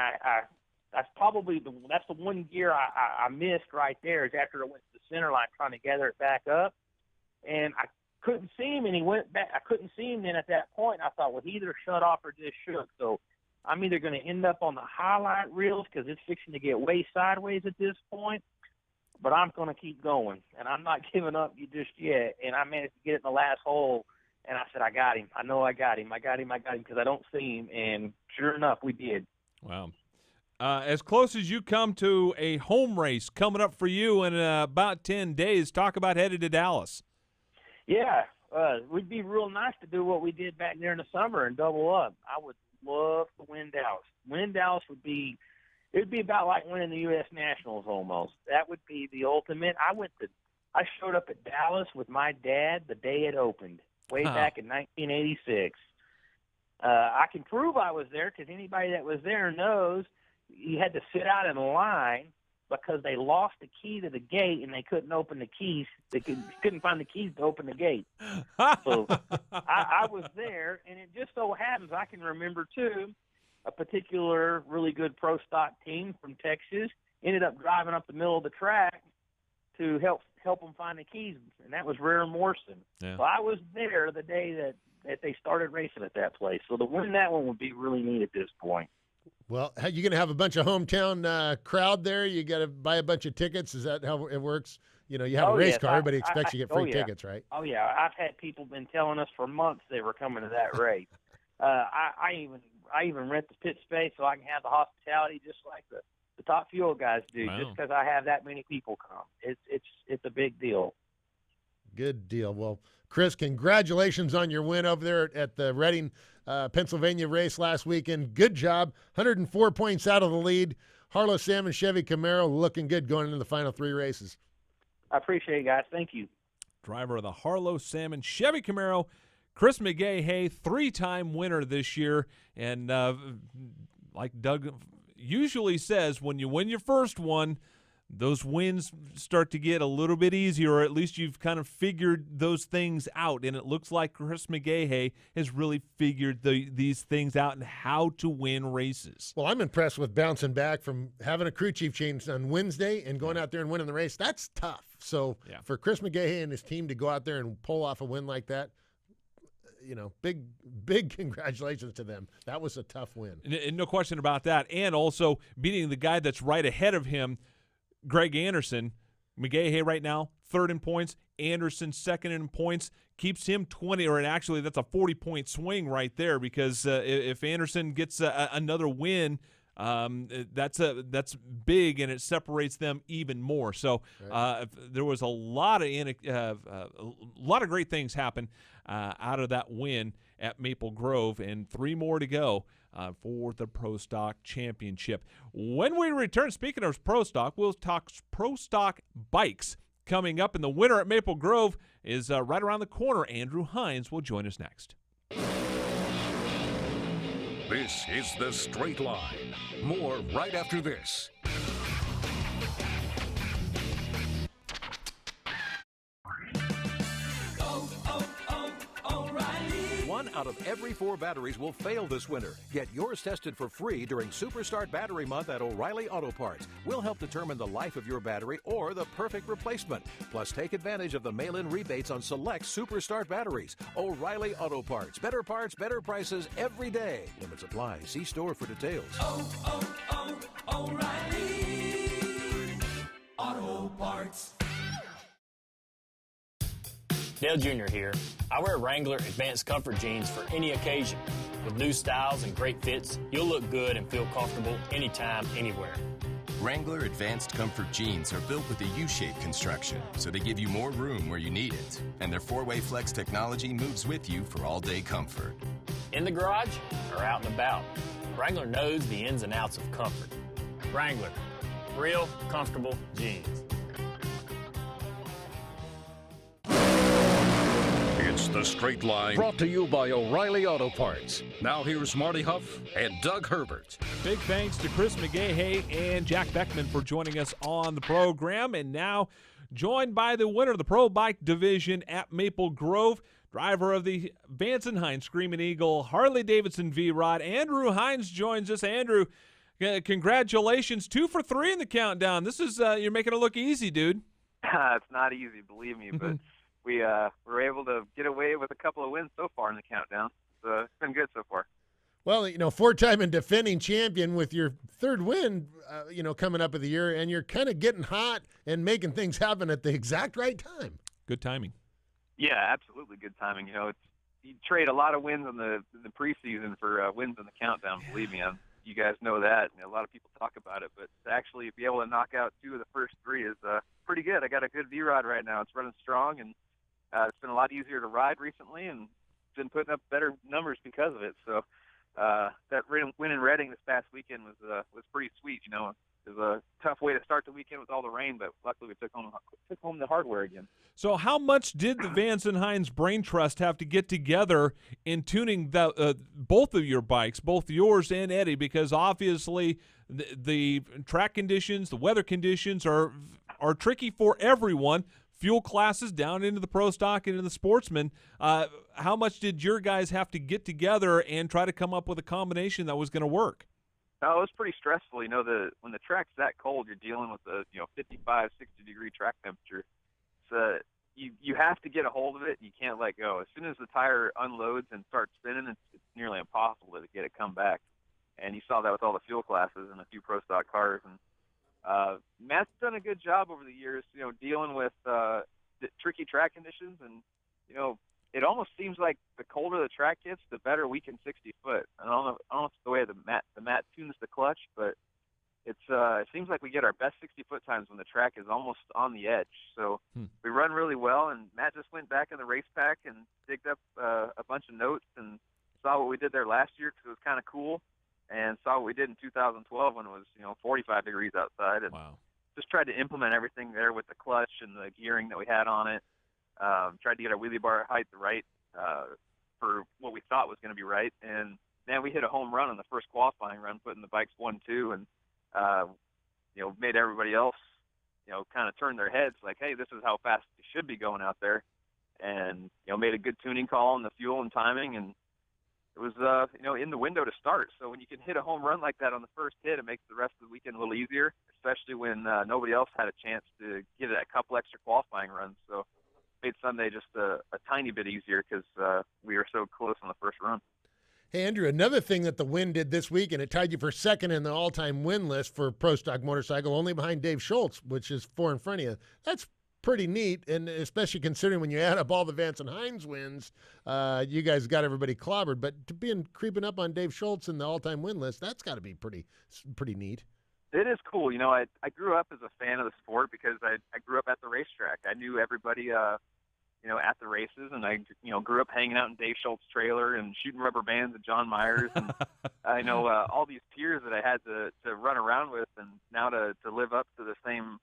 that's the one gear I missed right there is after it went to the center line trying to gather it back up. And I couldn't see him, and he went back. I couldn't see him then at that point. I thought, well, he either shut off or just shook. So I'm either going to end up on the highlight reels because it's fixing to get way sideways at this point, but I'm going to keep going, and I'm not giving up just yet. And I managed to get it in the last hole, and I said, I got him. I know I got him because I don't see him, and sure enough, we did. Wow. As close as you come to a home race coming up for you in about 10 days, talk about headed to Dallas. Yeah, it would be real nice to do what we did back there in the summer and double up. I would love to win Dallas. Win Dallas would be about like winning the U.S. Nationals almost. That would be the ultimate. I showed up at Dallas with my dad the day it opened, way back in 1986. I can prove I was there because anybody that was there knows you had to sit out in line because they lost the key to the gate and they couldn't open the keys. They couldn't find the keys to open the gate. So I was there, and it just so happens I can remember, too, a particular really good pro stock team from Texas ended up driving up the middle of the track to help them find the keys, and that was Rare Morrison. Yeah. So I was there the day that they started racing at that place. So to win that one would be really neat at this point. Well, you going to have a bunch of hometown crowd there? You got to buy a bunch of tickets? Is that how it works? You know, you have a race car, everybody expects you to get free tickets, right? Oh, yeah. I've had people been telling us for months they were coming to that race. I even rent the pit space so I can have the hospitality just like the top fuel guys do, just because I have that many people come. It's a big deal. Good deal. Well, Chris, congratulations on your win over there at the Reading, Pennsylvania race last weekend. Good job. 104 points out of the lead. Harlow Salmon, Chevy Camaro looking good going into the final three races. I appreciate it, guys. Thank you. Driver of the Harlow Salmon, Chevy Camaro, Chris McGaha, three-time winner this year. And like Doug usually says, when you win your first one, those wins start to get a little bit easier, or at least you've kind of figured those things out. And it looks like Chris McGaha has really figured these things out and how to win races. Well, I'm impressed with bouncing back from having a crew chief change on Wednesday and going out there and winning the race. That's tough. So for Chris McGaha and his team to go out there and pull off a win like that, you know, big congratulations to them. That was a tough win. And no question about that. And also beating the guy that's right ahead of him, Greg Anderson. McGaha right now, third in points. Anderson second in points. Keeps him 20, or actually that's a 40-point swing right there, because if Anderson gets another win, that's big, and it separates them even more. So there was a lot of great things happen out of that win at Maple Grove, and three more to go for the Pro Stock Championship. When we return, speaking of Pro Stock, we'll talk Pro Stock bikes coming up, and the winner at Maple Grove is right around the corner. Andrew Hines will join us next. This is The Straight Line. More right after this. One out of every 4 batteries will fail this winter. Get yours tested for free during Superstart Battery Month at O'Reilly Auto Parts. We'll help determine the life of your battery or the perfect replacement. Plus, take advantage of the mail-in rebates on select Superstart batteries. O'Reilly Auto Parts. Better parts, better prices every day. Limits apply. See store for details. O'Reilly Auto Parts. Dale Jr. here. I wear Wrangler Advanced Comfort jeans for any occasion. With new styles and great fits, you'll look good and feel comfortable anytime, anywhere. Wrangler Advanced Comfort jeans are built with a U-shaped construction, so they give you more room where you need it. And their four-way flex technology moves with you for all-day comfort. In the garage or out and about, Wrangler knows the ins and outs of comfort. Wrangler, real comfortable jeans. It's The Straight Line, brought to you by O'Reilly Auto Parts. Now here's Marty Hough and Doug Herbert. Big thanks to Chris McGaha and Jack Beckman for joining us on the program. And now joined by the winner of the Pro Bike Division at Maple Grove, driver of the Vance & Hines Screaming Eagle Harley-Davidson V-Rod, Andrew Hines joins us. Andrew, congratulations, 2 for 3 in the countdown. This is you're making it look easy, dude. It's not easy, believe me, but we were able to get away with a couple of wins so far in the countdown. So it's been good so far. Well, 4-time and defending champion with your third win, coming up of the year, and you're kind of getting hot and making things happen at the exact right time. Good timing. Yeah, absolutely good timing. You trade a lot of wins in the preseason for wins in the countdown. Believe me, you guys know that. A lot of people talk about it, but to actually be able to knock out 2 of the first 3 is pretty good. I got a good V-Rod right now. It's running strong, and it's been a lot easier to ride recently, and been putting up better numbers because of it. So that win in Reading this past weekend was pretty sweet. It was a tough way to start the weekend with all the rain, but luckily we took home the hardware again. So how much did the Vance & Hines Brain Trust have to get together in tuning both of your bikes, both yours and Eddie? Because obviously the track conditions, the weather conditions are tricky for everyone. Fuel classes down into the Pro Stock and into the Sportsman. How much did your guys have to get together and try to come up with a combination that was going to work? Oh, it was pretty stressful. When the track's that cold, you're dealing with a 55, 60-degree track temperature. So you have to get a hold of it. You can't let go. As soon as the tire unloads and starts spinning, it's nearly impossible to get it come back. And you saw that with all the fuel classes and a few Pro Stock cars. And Matt's done a good job over the years, dealing with the tricky track conditions. And it almost seems like the colder the track gets, the better we can 60 foot. I don't know if it's the way the mat tunes the clutch, but it seems like we get our best 60 foot times when the track is almost on the edge. So we run really well, and Matt just went back in the race pack and digged up a bunch of notes and saw what we did there last year because it was kind of cool, and saw what we did in 2012 when it was 45 degrees outside, and just tried to implement everything there with the clutch and the gearing that we had on it. Tried to get our wheelie bar height right for what we thought was going to be right. And, man, we hit a home run on the first qualifying run, putting the bikes 1-2, and, made everybody else, kind of turn their heads like, hey, this is how fast you should be going out there. And, made a good tuning call on the fuel and timing. And it was, in the window to start. So when you can hit a home run like that on the first hit, it makes the rest of the weekend a little easier, especially when nobody else had a chance to get a couple extra qualifying runs. So made Sunday just a tiny bit easier because we were so close on the first run. Hey, Andrew, another thing that the win did this week, and it tied you for second in the all-time win list for Pro Stock Motorcycle, only behind Dave Schultz, which is 4 in front of you. That's pretty neat, and especially considering when you add up all the Vance & Hines wins, you guys got everybody clobbered. But to be creeping up on Dave Schultz in the all-time win list, that's got to be pretty neat. It is cool. I grew up as a fan of the sport because I grew up at the racetrack. I knew everybody at the races, and I grew up hanging out in Dave Schultz's trailer and shooting rubber bands at John Myers, and I know all these peers that I had to run around with, and now to live up to the same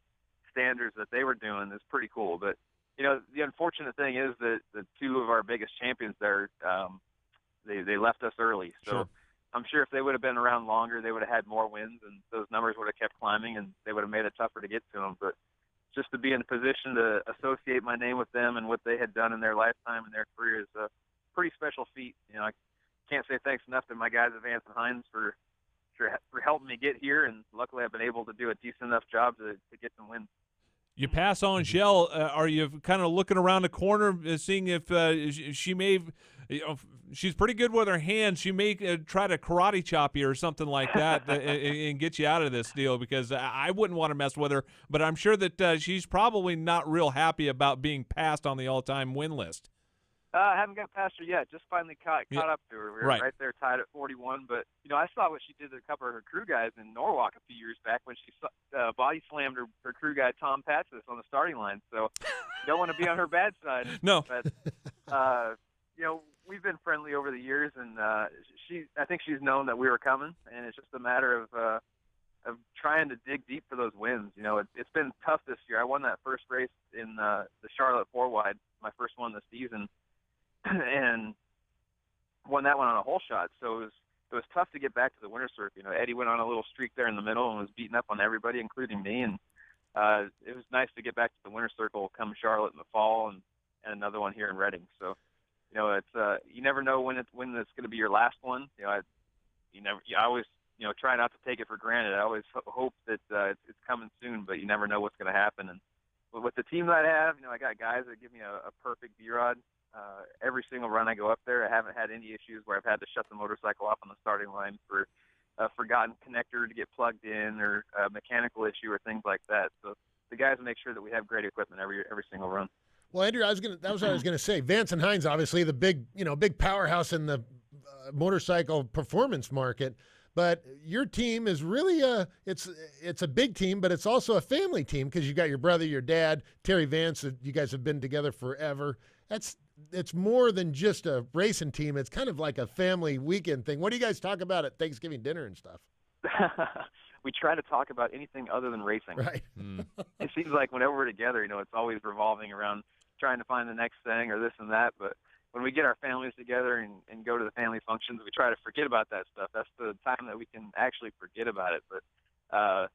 standards that they were doing is pretty cool. But the unfortunate thing is that the 2 of our biggest champions there, they left us early. So sure. I'm sure if they would have been around longer, they would have had more wins, and those numbers would have kept climbing, and they would have made it tougher to get to them. But just to be in a position to associate my name with them and what they had done in their lifetime and their career is a pretty special feat. I can't say thanks enough to my guys at Vance & Hines for helping me get here, and luckily I've been able to do a decent enough job to get some wins. You pass on Shell. Are you kind of looking around the corner, seeing if she may, she's pretty good with her hands. She may try to karate chop you or something like that and get you out of this deal, because I wouldn't want to mess with her. But I'm sure that she's probably not real happy about being passed on the all-time win list. I haven't got past her yet. Just finally caught up to her. We were right there tied at 41. But, I saw what she did to a couple of her crew guys in Norwalk a few years back when she body slammed her crew guy, Tom Patsis, on the starting line. So you don't want to be on her bad side. No. But, we've been friendly over the years, and I think she's known that we were coming, and it's just a matter of trying to dig deep for those wins. It's been tough this year. I won that first race in the Charlotte 4-wide, my first one this season, and won that one on a hole shot. So it was tough to get back to the winner's circuit. Eddie went on a little streak there in the middle and was beating up on everybody, including me. And it was nice to get back to the winner's circle come Charlotte in the fall, and another one here in Reading. So, it's you never know when it's going to be your last one. I always try not to take it for granted. I always hope that it's coming soon, but you never know what's going to happen. And with the team that I have, I got guys that give me a perfect B-Rod. Every single run I go up there, I haven't had any issues where I've had to shut the motorcycle off on the starting line for a forgotten connector to get plugged in or a mechanical issue or things like that. So the guys make sure that we have great equipment every single run. Well, Andrew, that was what I was going to say. Vance and Hines, obviously the big powerhouse in the motorcycle performance market. But your team is really it's a big team, but it's also a family team because you got your brother, your dad, Terry Vance. You guys have been together forever. It's more than just a racing team. It's kind of like a family weekend thing. What do you guys talk about at Thanksgiving dinner and stuff? We try to talk about anything other than racing. Right. It seems like whenever we're together, it's always revolving around trying to find the next thing or this and that. But when we get our families together and go to the family functions, we try to forget about that stuff. That's the time that we can actually forget about it. But,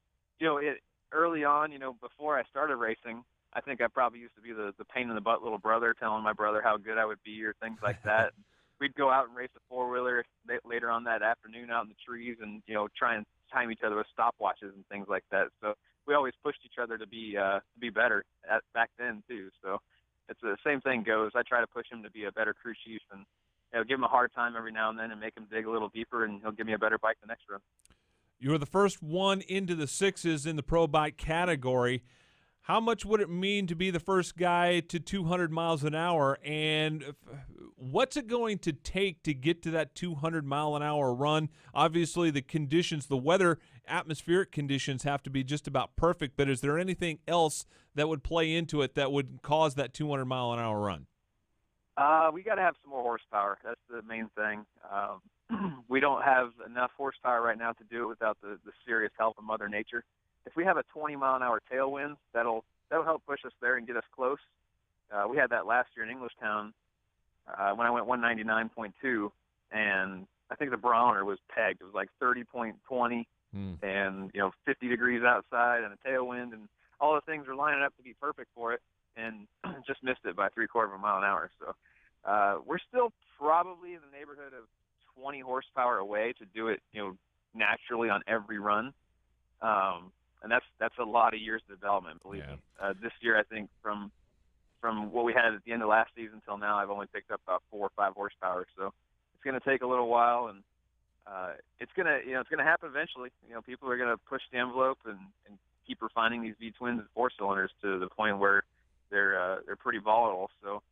early on, before I started racing, I think I probably used to be the pain in the butt little brother telling my brother how good I would be or things like that. We'd go out and race a four-wheeler later on that afternoon out in the trees and, try and time each other with stopwatches and things like that. So we always pushed each other to be better back then, too. So it's the same thing goes. I try to push him to be a better crew chief and give him a hard time every now and then and make him dig a little deeper, and he'll give me a better bike the next run. You were the first one into the sixes in the pro bike category. How much would it mean to be the first guy to 200 miles an hour, and what's it going to take to get to that 200-mile-an-hour run? Obviously, the conditions, the weather, atmospheric conditions have to be just about perfect, but is there anything else that would play into it that would cause that 200-mile-an-hour run? We got to have some more horsepower. That's the main thing. We don't have enough horsepower right now to do it without the serious help of Mother Nature. If we have a 20-mile-an-hour tailwind, that'll help push us there and get us close. We had that last year in Englishtown when I went 199.2, and I think the barometer was pegged. It was like 30.20, and 50 degrees outside and a tailwind, and all the things were lining up to be perfect for it, and just missed it by 3/4 of a mile an hour. So we're still probably in the neighborhood of 20 horsepower away to do it, naturally on every run. And that's a lot of years of development, believe me. This year, I think from what we had at the end of last season until now, I've only picked up about 4 or 5 horsepower. So it's going to take a little while, and it's gonna happen eventually. People are going to push the envelope and keep refining these V-twins and 4-cylinders to the point where they're pretty volatile. So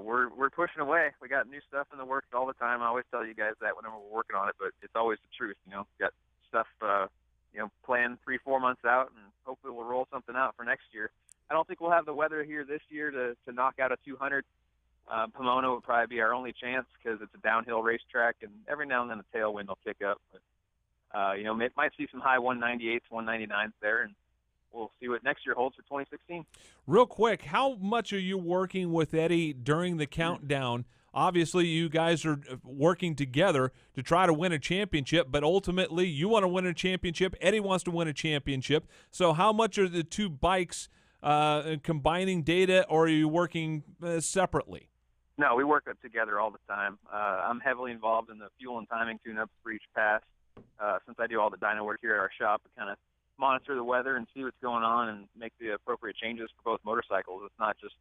we're pushing away. We got new stuff in the works all the time. I always tell you guys that whenever we're working on it, but it's always the truth. Got stuff planned 3-4 months out, and hopefully we'll roll something out for next year. I don't think we'll have the weather here this year to knock out a 200. Pomona would probably be our only chance because it's a downhill racetrack, and every now and then a tailwind will kick up. But might see some high 198s, 199s there, and we'll see what next year holds for 2016. Real quick, how much are you working with Eddie during the countdown? Obviously, you guys are working together to try to win a championship, but ultimately you want to win a championship. Eddie wants to win a championship. So how much are the two bikes combining data, or are you working separately? No, we work together all the time. I'm heavily involved in the fuel and timing tune-ups for each pass. Since I do all the dyno work here at our shop, we kind of monitor the weather and see what's going on and make the appropriate changes for both motorcycles. It's not just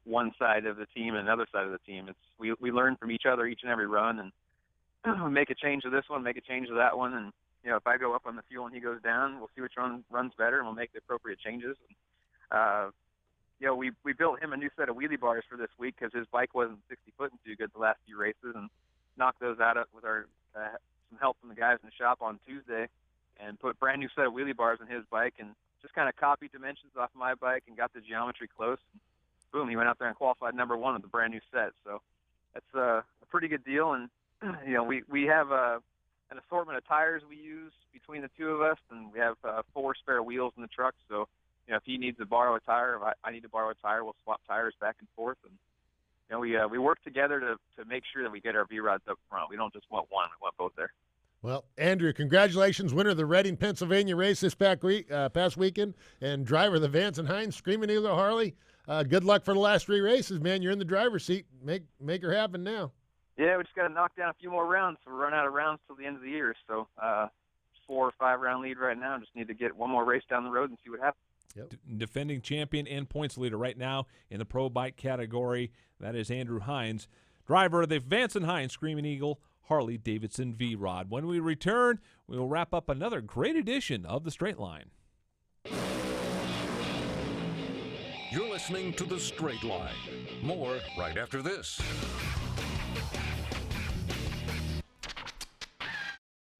one side of the team and another side of the team. We learn from each other each and every run, and make a change to this one, make a change to that one, and if I go up on the fuel and he goes down, we'll see which one runs better, and we'll make the appropriate changes. we built him a new set of wheelie bars for this week because his bike wasn't 60 foot and too good the last few races, and knocked those out with our some help from the guys in the shop on Tuesday, and put a brand new set of wheelie bars on his bike, and just kind of copied dimensions off my bike and got the geometry close. And boom, he went out there and qualified number 1 with a brand new set. So that's a pretty good deal. And we have an assortment of tires we use between the two of us, and we have 4 spare wheels in the truck. So if he needs to borrow a tire, if I need to borrow a tire, we'll swap tires back and forth. And we work together to make sure that we get our V-rods up front. We don't just want one; we want both there. Well, Andrew, congratulations, winner of the Reading, Pennsylvania race this past weekend, and driver of the Vance and Hines Screaming Eagle Harley. Good luck for the last 3 races, man. You're in the driver's seat. Make her happen now. Yeah, we just got to knock down a few more rounds. So we're running out of rounds till the end of the year. So 4 or 5 round lead right now. Just need to get one more race down the road and see what happens. Yep. Defending champion and points leader right now in the pro bike category. That is Andrew Hines, driver of the Vance and Hines Screaming Eagle Harley Davidson V-Rod. When we return, we will wrap up another great edition of The Straight Line. You're listening to The Straight Line. More right after this.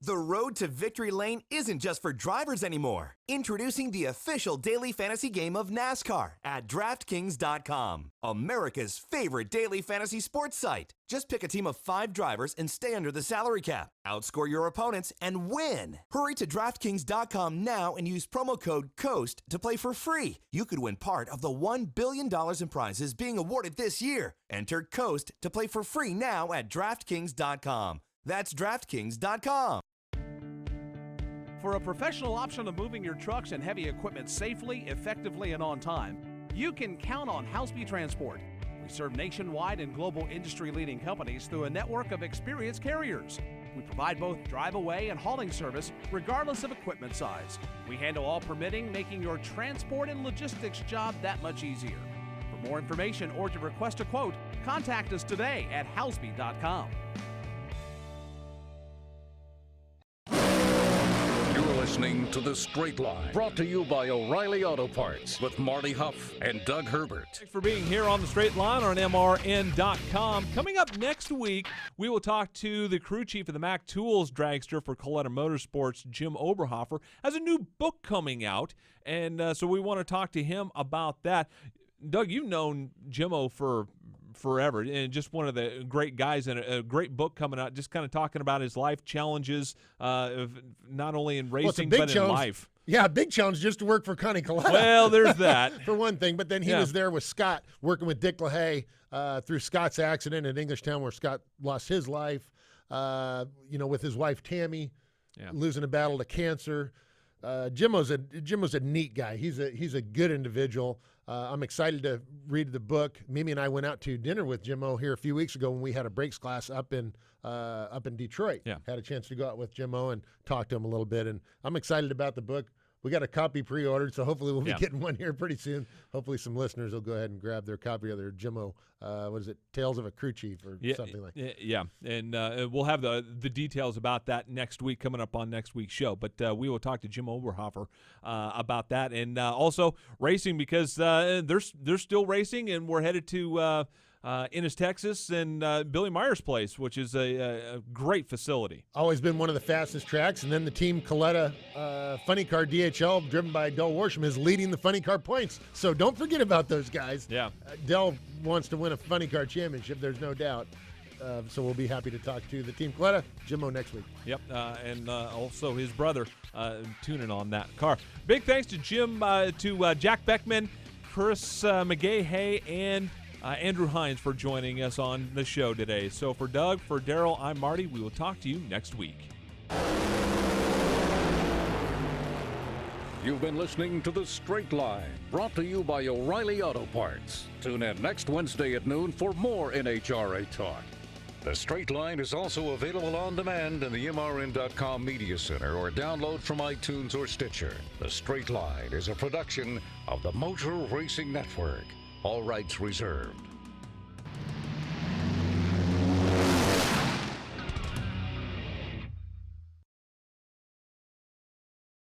The road to victory lane isn't just for drivers anymore. Introducing the official daily fantasy game of NASCAR at DraftKings.com, America's favorite daily fantasy sports site. Just pick a team of 5 drivers and stay under the salary cap. Outscore your opponents and win. Hurry to DraftKings.com now and use promo code COAST to play for free. You could win part of the $1 billion in prizes being awarded this year. Enter COAST to play for free now at DraftKings.com. That's DraftKings.com. For a professional option of moving your trucks and heavy equipment safely, effectively, and on time, you can count on Housby Transport. We serve nationwide and global industry-leading companies through a network of experienced carriers. We provide both drive-away and hauling service, regardless of equipment size. We handle all permitting, making your transport and logistics job that much easier. For more information or to request a quote, contact us today at housby.com. Listening to The Straight Line, brought to you by O'Reilly Auto Parts with Marty Hough and Doug Herbert. Thanks for being here on The Straight Line on MRN.com. Coming up next week, we will talk to the crew chief of the Mac Tools dragster for Coletta Motorsports, Jim Oberhofer, has a new book coming out, and so we want to talk to him about that. Doug, you've known Jimmo for forever, and just one of the great guys, and a great book coming out, just kind of talking about his life challenges, not only in racing but in life. Yeah, big challenge just to work for Connie Coletta. Well, there's that. For one thing, but then he was there with Scott, working with Dick LaHaye through Scott's accident at Englishtown where Scott lost his life, with his wife Tammy, losing a battle to cancer. Jimmo's a neat guy. He's a good individual. I'm excited to read the book. Mimi and I went out to dinner with Jimmo here a few weeks ago when we had a brakes class up in Detroit. Yeah. Had a chance to go out with Jimmo and talk to him a little bit, and I'm excited about the book. We got a copy pre-ordered, so hopefully we'll be getting one here pretty soon. Hopefully some listeners will go ahead and grab their copy of their Jimmo, what is it, Tales of a Crew Chief or something like that. Yeah, and we'll have the details about that next week, coming up on next week's show. But we will talk to Jim Oberhofer about that, and also racing, because they're still racing, and we're headed to Ennis, Texas, and Billy Meyer's place, which is a great facility. Always been one of the fastest tracks, and then the Team Coletta Funny Car DHL, driven by Del Worsham, is leading the Funny Car points. So don't forget about those guys. Yeah. Del wants to win a Funny Car championship, there's no doubt. So we'll be happy to talk to the Team Coletta, Jimmo, next week. Yep, and also his brother tuning on that car. Big thanks to Jim, to Jack Beckman, Chris McGaha, and Andrew Hines for joining us on the show today. So for Doug, for Daryl, I'm Marty. We will talk to you next week. You've been listening to The Straight Line, brought to you by O'Reilly Auto Parts. Tune in next Wednesday at noon for more NHRA talk. The Straight Line is also available on demand in the MRN.com Media Center or download from iTunes or Stitcher. The Straight Line is a production of the Motor Racing Network. All rights reserved.